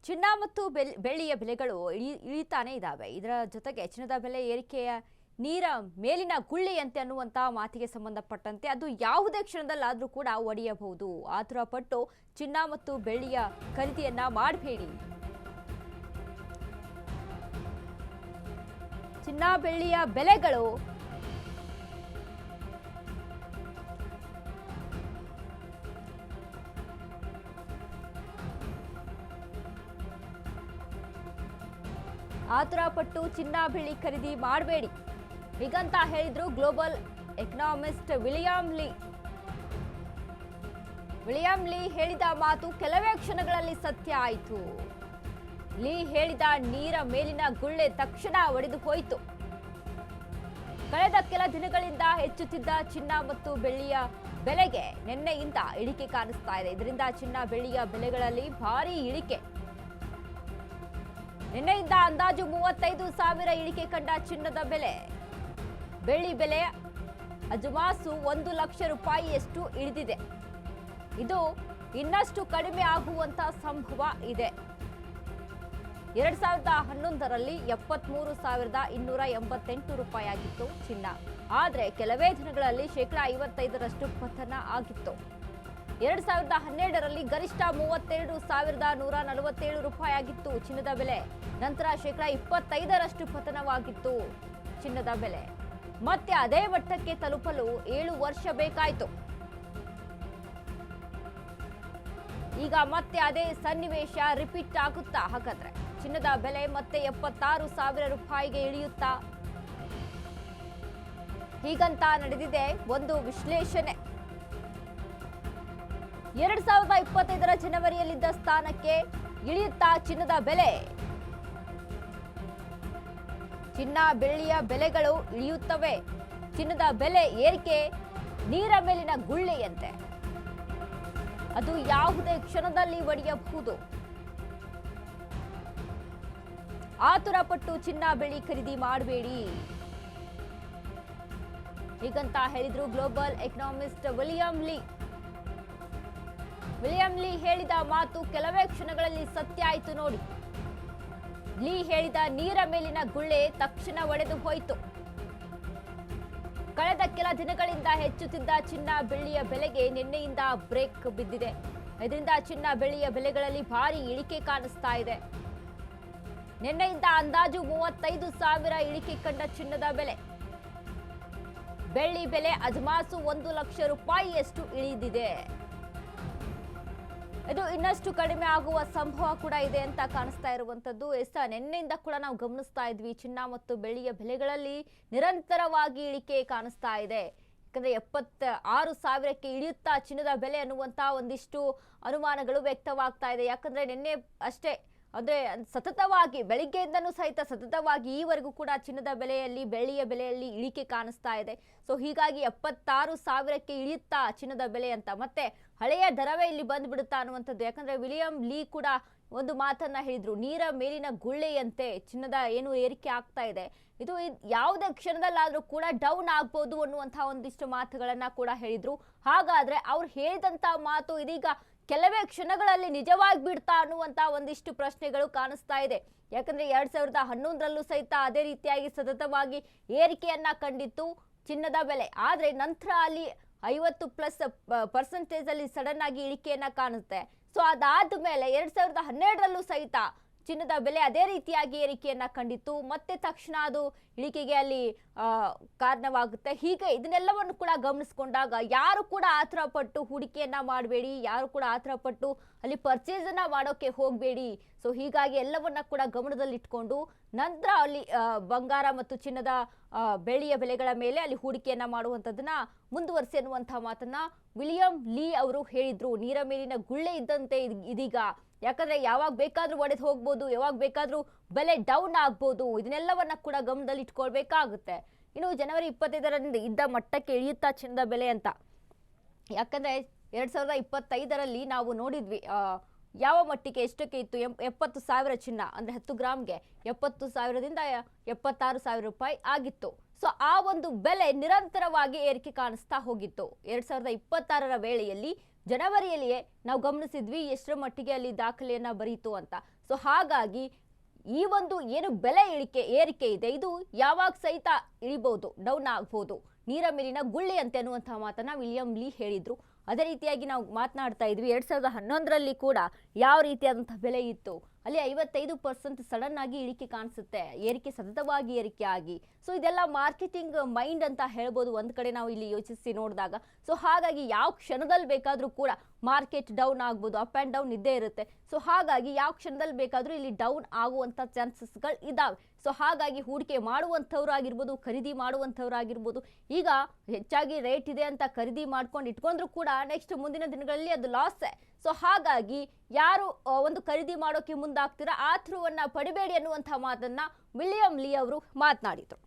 ಚಿನ್ನ ಮತ್ತು ಬೆಳ್ಳಿಯ ಬೆಲೆಗಳು ಇಳಿತಾನೆ ಇದ್ದಾವೆ. ಇದರ ಜೊತೆಗೆ ಚಿನ್ನದ ಬೆಲೆ ಏರಿಕೆಯ ನೀರ ಮೇಲಿನ ಗುಳ್ಳೆಯಂತೆ ಅನ್ನುವಂಥ ಮಾತಿಗೆ ಸಂಬಂಧಪಟ್ಟಂತೆ ಅದು ಯಾವುದೇ ಕ್ಷಣದಲ್ಲಾದರೂ ಕೂಡ ಒಡೆಯಬಹುದು. ಆತುರ ಪಟ್ಟು ಚಿನ್ನ ಮತ್ತು ಬೆಳ್ಳಿಯ ಖರೀದಿಯನ್ನ ಮಾಡಬೇಡಿ. ಚಿನ್ನ ಬೆಳ್ಳಿಯ ಬೆಲೆಗಳು ಆತುರ ಪಟ್ಟು ಚಿನ್ನ ಬೆಳ್ಳಿ ಖರೀದಿ ಮಾಡಬೇಡಿ ಹೀಗಂತ ಹೇಳಿದ್ರು ಗ್ಲೋಬಲ್ ಎಕನಾಮಿಸ್ಟ್ ವಿಲಿಯಂ ಲೀ ಹೇಳಿದ ಮಾತು ಕೆಲವೇ ಕ್ಷಣಗಳಲ್ಲಿ ಸತ್ಯ ಆಯಿತು. ಲೀ ಹೇಳಿದ ನೀರ ಮೇಲಿನ ಗುಳ್ಳೆ ತಕ್ಷಣ ಒಡೆದು ಹೋಯಿತು. ಕಳೆದ ಕೆಲ ದಿನಗಳಿಂದ ಹೆಚ್ಚುತ್ತಿದ್ದ ಚಿನ್ನ ಮತ್ತು ಬೆಳ್ಳಿಯ ಬೆಲೆಗೆ ನಿನ್ನೆಯಿಂದ ಇಳಿಕೆ ಕಾಣಿಸ್ತಾ ಇದೆ. ಇದರಿಂದ ಚಿನ್ನ ಬೆಳ್ಳಿಯ ಬೆಲೆಗಳಲ್ಲಿ ಭಾರೀ ಇಳಿಕೆ. ನಿನ್ನೆಯಿಂದ ಅಂದಾಜು 35,000 ಇಳಿಕೆ ಕಂಡ ಚಿನ್ನದ ಬೆಲೆ. ಬೆಳ್ಳಿ ಬೆಲೆ ಅಜಮಾಸು 1 ಲಕ್ಷ ರೂಪಾಯಿಯಷ್ಟು ಇಳಿದಿದೆ. ಇದು ಇನ್ನಷ್ಟು ಕಡಿಮೆ ಆಗುವಂತ ಸಂಭವ ಇದೆ. 2011ರಲ್ಲಿ 73,288 ರೂಪಾಯಿ ಆಗಿತ್ತು ಚಿನ್ನ. ಆದರೆ ಕೆಲವೇ ದಿನಗಳಲ್ಲಿ 55% ಪತನ ಆಗಿತ್ತು. 2012ರಲ್ಲಿ ಗರಿಷ್ಠ 32,147 ರೂಪಾಯಿ ಆಗಿತ್ತು ಚಿನ್ನದ ಬೆಲೆ. ನಂತರ 25% ಪತನವಾಗಿತ್ತು ಚಿನ್ನದ ಬೆಲೆ. ಮತ್ತೆ ಅದೇ ಮಟ್ಟಕ್ಕೆ ತಲುಪಲು 7 ವರ್ಷ ಬೇಕಾಯಿತು. ಈಗ ಮತ್ತೆ ಅದೇ ಸನ್ನಿವೇಶ ರಿಪೀಟ್ ಆಗುತ್ತಾ? ಹಾಗಾದ್ರೆ ಚಿನ್ನದ ಬೆಲೆ ಮತ್ತೆ 76,000 ರೂಪಾಯಿಗೆ ಇಳಿಯುತ್ತಾ? ಹೀಗಂತ ನಡೆದಿದೆ ಒಂದು ವಿಶ್ಲೇಷಣೆ. 2025ರ ಜನವರಿಯಲ್ಲಿದ್ದ ಸ್ಥಾನಕ್ಕೆ ಇಳಿಯುತ್ತಾ ಚಿನ್ನದ ಬೆಲೆ? ಚಿನ್ನ ಬೆಳ್ಳಿಯ ಬೆಲೆಗಳು ಇಳಿಯುತ್ತವೆ. ಚಿನ್ನದ ಬೆಲೆ ಏರಿಕೆ ನೀರ ಮೇಲಿನ ಗುಳ್ಳೆಯಂತೆ. ಅದು ಯಾವುದೇ ಕ್ಷಣದಲ್ಲಿ ಒಡೆಯಬಹುದು. ಆತುರ ಪಟ್ಟು ಚಿನ್ನ ಬೆಳ್ಳಿ ಖರೀದಿ ಮಾಡಬೇಡಿ ಹೀಗಂತ ಹೇಳಿದ್ರು ಗ್ಲೋಬಲ್ ಎಕನಾಮಿಸ್ಟ್ ವಿಲಿಯಂ ಲೀ ಹೇಳಿದ ಮಾತು ಕೆಲವೇ ಕ್ಷಣಗಳಲ್ಲಿ ಸತ್ಯ ಆಯಿತು ನೋಡಿ. ಲೀ ಹೇಳಿದ ನೀರ ಮೇಲಿನ ಗುಳ್ಳೆ ತಕ್ಷಣ ಒಡೆದು ಹೋಯಿತು. ಕಳೆದ ಕೆಲ ದಿನಗಳಿಂದ ಹೆಚ್ಚುತ್ತಿದ್ದ ಚಿನ್ನ ಬೆಳ್ಳಿಯ ಬೆಲೆಗೆ ನಿನ್ನೆಯಿಂದ ಬ್ರೇಕ್ ಬಿದ್ದಿದೆ. ಇದರಿಂದ ಚಿನ್ನ ಬೆಳ್ಳಿಯ ಬೆಲೆಗಳಲ್ಲಿ ಭಾರಿ ಇಳಿಕೆ ಕಾಣಿಸ್ತಾ ಇದೆ. ನಿನ್ನೆಯಿಂದ ಅಂದಾಜು 35,000 ಇಳಿಕೆ ಕಂಡ ಚಿನ್ನದ ಬೆಲೆ. ಬೆಳ್ಳಿ ಬೆಲೆ ಅಜಮಾಸು 1 ಲಕ್ಷ ರೂಪಾಯಿಯಷ್ಟು ಇಳಿದಿದೆ. ಇದು ಇನ್ನಷ್ಟು ಕಡಿಮೆ ಆಗುವ ಸಂಭವ ಕೂಡ ಇದೆ ಅಂತ ಕಾಣಿಸ್ತಾ ಇರುವಂತದ್ದು. ನಿನ್ನೆಯಿಂದ ಕೂಡ ನಾವು ಗಮನಿಸ್ತಾ ಇದ್ವಿ ಚಿನ್ನ ಮತ್ತು ಬೆಳ್ಳಿಯ ಬೆಲೆಗಳಲ್ಲಿ ನಿರಂತರವಾಗಿ ಇಳಿಕೆ ಕಾಣಿಸ್ತಾ ಇದೆ. ಯಾಕಂದ್ರೆ 76,000ಕ್ಕೆ ಇಳಿಯುತ್ತಾ ಚಿನ್ನದ ಬೆಲೆ ಅನ್ನುವಂತ ಒಂದಿಷ್ಟು ಅನುಮಾನಗಳು ವ್ಯಕ್ತವಾಗ್ತಾ ಇದೆ. ಯಾಕಂದ್ರೆ ನಿನ್ನೆ ಅಷ್ಟೇ ಅಂದ್ರೆ ಸತತವಾಗಿ ಬೆಳಿಗ್ಗೆಯಿಂದನೂ ಸಹಿತ ಸತತವಾಗಿ ಈವರೆಗೂ ಕೂಡ ಚಿನ್ನದ ಬೆಲೆಯಲ್ಲಿ ಬೆಳ್ಳಿಯ ಬೆಲೆಯಲ್ಲಿ ಇಳಿಕೆ ಕಾಣಿಸ್ತಾ ಇದೆ. ಸೊ ಹೀಗಾಗಿ 76,000ಕ್ಕೆ ಇಳಿಯುತ್ತಾ ಚಿನ್ನದ ಬೆಲೆ ಅಂತ ಮತ್ತೆ ಹಳೆಯ ದರವೇ ಇಲ್ಲಿ ಬಂದ್ಬಿಡುತ್ತಾ ಅನ್ನುವಂಥದ್ದು. ಯಾಕಂದ್ರೆ ವಿಲಿಯಂ ಲೀ ಕೂಡ ಒಂದು ಮಾತನ್ನ ಹೇಳಿದ್ರು, ನೀರ ಮೇಲಿನ ಗುಳ್ಳೆಯಂತೆ ಚಿನ್ನದ ಏನು ಏರಿಕೆ ಆಗ್ತಾ ಇದೆ ಇದು ಯಾವುದೇ ಕ್ಷಣದಲ್ಲಾದ್ರೂ ಕೂಡ ಡೌನ್ ಆಗ್ಬೋದು ಅನ್ನುವಂತಹ ಒಂದಿಷ್ಟು ಮಾತುಗಳನ್ನ ಕೂಡ ಹೇಳಿದ್ರು. ಹಾಗಾದ್ರೆ ಅವ್ರು ಹೇಳಿದಂತ ಮಾತು ಇದೀಗ ಕೆಲವೇ ಕ್ಷಣಗಳಲ್ಲಿ ನಿಜವಾಗಿ ಬಿಡ್ತಾ ಅನ್ನುವಂತ ಒಂದಿಷ್ಟು ಪ್ರಶ್ನೆಗಳು ಕಾಣಿಸ್ತಾ ಇದೆ. ಯಾಕಂದ್ರೆ 2011ರಲ್ಲೂ ಸಹಿತ ಅದೇ ರೀತಿಯಾಗಿ ಸತತವಾಗಿ ಏರಿಕೆಯನ್ನ ಕಂಡಿತ್ತು ಚಿನ್ನದ ಬೆಲೆ. ಆದ್ರೆ ನಂತರ ಅಲ್ಲಿ 50+ ಅಲ್ಲಿ ಸಡನ್ ಆಗಿ ಇಳಿಕೆಯನ್ನ ಕಾಣುತ್ತೆ. ಸೊ ಅದಾದ ಮೇಲೆ 2012ರಲ್ಲೂ ಸಹಿತ ಚಿನ್ನದ ಬೆಲೆ ಅದೇ ರೀತಿಯಾಗಿ ಏರಿಕೆಯನ್ನ ಕಂಡಿತ್ತು. ಮತ್ತೆ ತಕ್ಷಣ ಅದು ಇಳಿಕೆಗೆ ಅಲ್ಲಿ ಕಾರಣವಾಗುತ್ತೆ. ಹೀಗೆ ಇದನ್ನೆಲ್ಲವನ್ನು ಕೂಡ ಗಮನಿಸಿಕೊಂಡಾಗ ಯಾರು ಕೂಡ ಆತರ ಪಟ್ಟು ಹೂಡಿಕೆಯನ್ನ ಮಾಡಬೇಡಿ, ಯಾರು ಕೂಡ ಆತರ ಪಟ್ಟು ಅಲ್ಲಿ ಪರ್ಚೇಸ್ ಅನ್ನ ಮಾಡೋಕೆ ಹೋಗಬೇಡಿ. ಸೊ ಹೀಗಾಗಿ ಎಲ್ಲವನ್ನ ಕೂಡ ಗಮನದಲ್ಲಿಟ್ಕೊಂಡು ನಂತರ ಅಲ್ಲಿ ಬಂಗಾರ ಮತ್ತು ಚಿನ್ನದ ಬೆಳ್ಳಿಯ ಬೆಲೆಗಳ ಮೇಲೆ ಅಲ್ಲಿ ಹೂಡಿಕೆಯನ್ನ ಮಾಡುವಂಥದ್ದನ್ನ ಮುಂದುವರಿಸಿ ಅನ್ನುವಂತಹ ಮಾತನ್ನ ವಿಲಿಯಂ ಲೀ ಅವರು ಹೇಳಿದ್ರು. ನೀರ ಮೇಲಿನ ಗುಳ್ಳೆ ಇದ್ದಂತೆ ಇದೀಗ. ಯಾಕಂದ್ರೆ ಯಾವಾಗ ಬೇಕಾದ್ರೂ ಒಡೆದು ಹೋಗ್ಬೋದು, ಯಾವಾಗ ಬೇಕಾದ್ರೂ ಬೆಲೆ ಡೌನ್ ಆಗ್ಬೋದು. ಇದನ್ನೆಲ್ಲವನ್ನ ಕೂಡ ಗಮನದಲ್ಲಿ ಇಟ್ಕೊಳ್ಬೇಕಾಗುತ್ತೆ. ಇನ್ನು ಜನವರಿ 25ರಿಂದ ಇದ್ದ ಮಟ್ಟಕ್ಕೆ ಇಳಿಯುತ್ತಾ ಚಿನ್ನದ ಬೆಲೆ ಅಂತ. ಯಾಕಂದ್ರೆ 2025ರಲ್ಲಿ ನಾವು ನೋಡಿದ್ವಿ ಯಾವ ಮಟ್ಟಿಗೆ ಎಷ್ಟಕ್ಕೆ ಇತ್ತು. 70,000 ಚಿನ್ನ ಅಂದ್ರೆ 10 ಗ್ರಾಮ್ಗೆ 70,000ದಿಂದ 76,000 ರೂಪಾಯಿ ಆಗಿತ್ತು. ಸೊ ಆ ಒಂದು ಬೆಲೆ ನಿರಂತರವಾಗಿ ಏರಿಕೆ ಕಾಣಿಸ್ತಾ ಹೋಗಿತ್ತು. 2026ರ ವೇಳೆಯಲ್ಲಿ ಜನವರಿಯಲ್ಲಿಯೇ ನಾವು ಗಮನಿಸಿದ್ವಿ ಎಷ್ಟರ ಮಟ್ಟಿಗೆ ಅಲ್ಲಿ ದಾಖಲೆಯನ್ನ ಬರೀತು ಅಂತ. ಸೊ ಸೊ ಹಾಗಾಗಿ ಈ ಒಂದು ಏನು ಬೆಲೆ ಏರಿಕೆ ಇದೆ ಇದು ಯಾವಾಗ ಸಹಿತ ಇಳಿಬಹುದು, ಡೌನ್ ಆಗ್ಬೋದು, ನೀರ ಮೇಲಿನ ಗುಳ್ಳಿ ಅಂತೆ ಅನ್ನುವಂತಹ ಮಾತನ್ನ ವಿಲಿಯಂ ಲೀ ಹೇಳಿದ್ರು. ಅದೇ ರೀತಿಯಾಗಿ ನಾವು ಮಾತನಾಡ್ತಾ ಇದ್ವಿ 2011ರಲ್ಲಿ ಕೂಡ ಯಾವ ರೀತಿಯಾದಂತಹ ಬೆಲೆ ಇತ್ತು, ಅಲ್ಲಿ 55% ಸಡನ್ ಆಗಿ ಇಳಿಕೆ ಕಾಣಿಸುತ್ತೆ, ಏರಿಕೆ ಸತತವಾಗಿ ಏರಿಕೆ ಆಗಿ. ಸೊ ಇದೆಲ್ಲ ಮಾರ್ಕೆಟಿಂಗ್ ಮೈಂಡ್ ಅಂತ ಹೇಳ್ಬೋದು ಒಂದ್ ಕಡೆ ನಾವು ಇಲ್ಲಿ ಯೋಚಿಸಿ ನೋಡಿದಾಗ. ಸೊ ಹಾಗಾಗಿ ಯಾವ ಕ್ಷಣದಲ್ಲಿ ಬೇಕಾದ್ರೂ ಕೂಡ ಮಾರ್ಕೆಟ್ ಡೌನ್ ಆಗ್ಬೋದು, ಅಪ್ ಆ್ಯಂಡ್ ಡೌನ್ ಇದ್ದೇ ಇರುತ್ತೆ. ಸೊ ಹಾಗಾಗಿ ಯಾವ ಕ್ಷಣದಲ್ಲಿ ಬೇಕಾದ್ರೂ ಇಲ್ಲಿ ಡೌನ್ ಆಗುವಂತ ಚಾನ್ಸಸ್ಗಳು ಇದಾವೆ. ಸೊ ಹಾಗಾಗಿ ಹೂಡಿಕೆ ಮಾಡುವಂಥವ್ರು ಆಗಿರ್ಬೋದು, ಖರೀದಿ ಮಾಡುವಂಥವ್ರು ಆಗಿರ್ಬೋದು, ಈಗ ಹೆಚ್ಚಾಗಿ ರೇಟ್ ಇದೆ ಅಂತ ಖರೀದಿ ಮಾಡ್ಕೊಂಡು ಇಟ್ಕೊಂಡ್ರು ಕೂಡ ನೆಕ್ಸ್ಟ್ ಮುಂದಿನ ದಿನಗಳಲ್ಲಿ ಅದು ಲಾಸೇ. ಸೊ ಹಾಗಾಗಿ ಯಾರು ಒಂದು ಖರೀದಿ ಮಾಡೋಕೆ ಮುಂದಾಗ್ತೀರಾ ಆ ಥ್ರೂವನ್ನ ಪಡಿಬೇಡಿ ಅನ್ನುವಂಥ ಮಾತನ್ನ ವಿಲಿಯಂ ಲೀ ಅವರು ಮಾತನಾಡಿದರು.